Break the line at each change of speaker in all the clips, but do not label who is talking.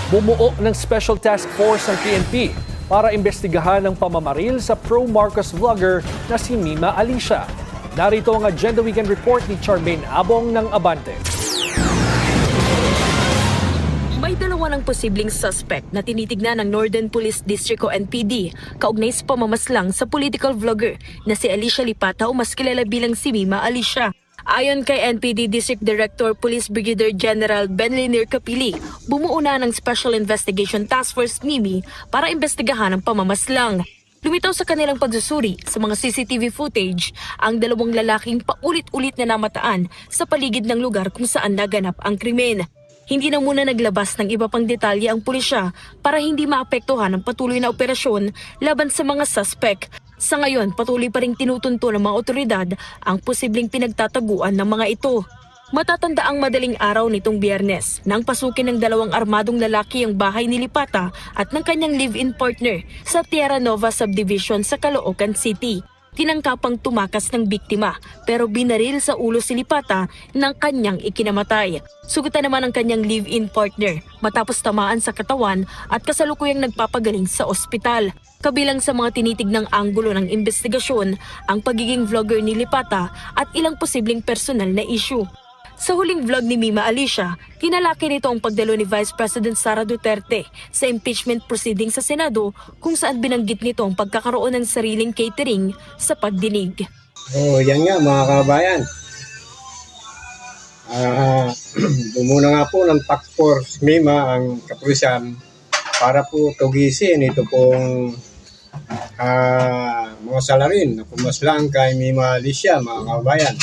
Bumuo ng Special Task Force ng PNP para imbestigahan ang pamamaril sa pro-Marcos vlogger na si Mima Alicia. Narito ang Agenda Weekend Report ni Charmaine Abong ng Abante.
May dalawa ng posibleng suspect na tinitignan ng Northern Police District o NPD kaugnay sa pamamaslang sa political vlogger na si Alicia Lipata o mas kilala bilang si Mima Alicia. Ayon kay NPD District Director Police Brigadier General Benliner Capili, bumuo na ng Special Investigation Task Force NIMI para imbestigahan ang pamamaslang. Lumitaw sa kanilang pagsusuri sa mga CCTV footage ang dalawang lalaking paulit-ulit na namataan sa paligid ng lugar kung saan naganap ang krimen. Hindi na muna naglabas ng iba pang detalye ang pulisya para hindi maapektuhan ang patuloy na operasyon laban sa mga suspect. Sa ngayon, patuloy pa ring tinutunto ng mga otoridad ang posibleng pinagtataguan ng mga ito. Matatanda ang madaling araw nitong Biyernes nang pasukin ng dalawang armadong lalaki ang bahay ni Lipata at ng kanyang live-in partner sa Tierra Nova Subdivision sa Caloocan City. Tinangkapang tumakas ng biktima pero binaril sa ulo si Lipata ng kanyang ikinamatay. Sugatan naman ang kanyang live-in partner matapos tamaan sa katawan at kasalukuyang nagpapagaling sa ospital. Kabilang sa mga tinitignang anggulo ng investigasyon ang pagiging vlogger ni Lipata at ilang posibleng personal na issue. Sa huling vlog ni Mima Alicia, tinalaki nito ang pagdalo ni Vice President Sara Duterte sa impeachment proceeding sa Senado kung saan binanggit nito ang pagkakaroon ng sariling catering sa pagdinig.
Yan nga mga kabayan. Bumuna nga po ng Task Force Mima ang kapulisan para po tugisin ito pong mga salarin na pumaslang kay Mima Alicia mga kabayan.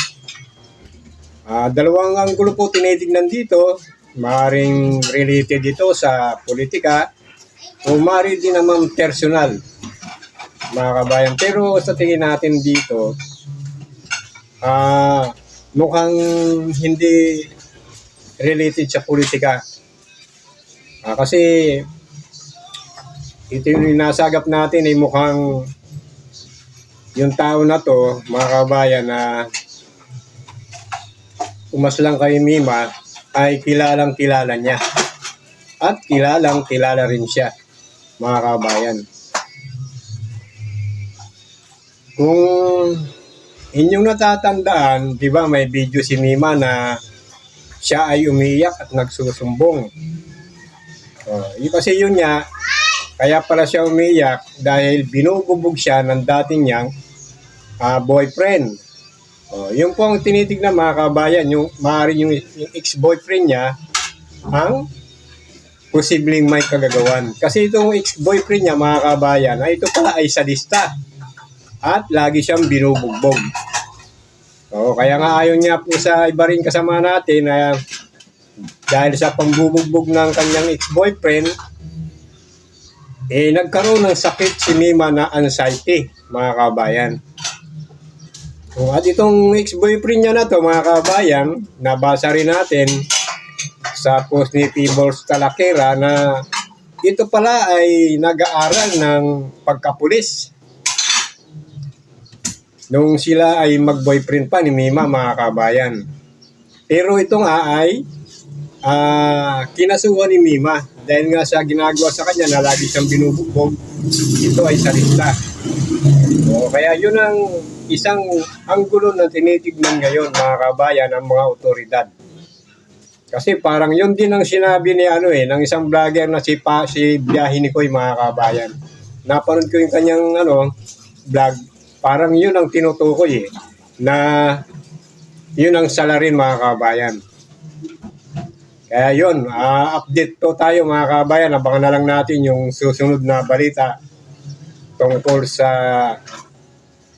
Dalawang anggulo po tinitignan dito, maaaring related dito sa politika o maaari din naman personal mga kabayan. Pero sa tingin natin dito, mukhang hindi related sa politika. Kasi ito yung nasagap natin ay mukhang yung tao na to mga kabayan na umaslang kay Mima ay kilalang kilala niya at kilalang kilala rin siya mga kabayan. Kung inyong natatandaan, di ba may video si Mima na siya ay umiyak at nagsusumbong. Kasi yun nga, kaya pala siya umiyak dahil binububog siya ng dating niyang boyfriend. Yung po ang tinitignan mga kabayan, yung maaaring yung ex-boyfriend niya ang posibleng may kagagawan. Kasi itong ex-boyfriend niya mga kabayan, ito pala ay sadista at lagi siyang binubugbog. Kaya nga ayon niya po sa iba rin kasama natin na dahil sa pambubugbog ng kanyang ex-boyfriend, nagkaroon ng sakit si Mima na anxiety mga kabayan. At itong ex-boyfriend niya na to mga kabayan, nabasa rin natin sa post ni Peebles Talakera na ito pala ay nag-aaral ng pagkapulis. Nung sila ay mag-boyfriend pa ni Mima mga kabayan. Pero ito nga ay kinasuhan ni Mima dahil nga sa ginagawa sa kanya na lagi siyang binubugbog, ito ay salita. Kaya yun ang isang anggulo na tinitignan ngayon mga kabayan ng mga otoridad. Kasi parang yun din ang sinabi ni ng isang vlogger na si Biyahe ni Koy mga kabayan. Napanood ko yung kanyang vlog, parang yun ang tinutukoy na yun ang salarin mga kabayan. Kaya yun, update to tayo mga kabayan. Abangan na lang natin yung susunod na balita tungkol sa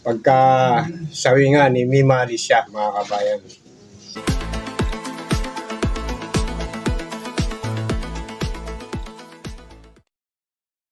pagkasawingan ni Mima Alicia mga kabayan.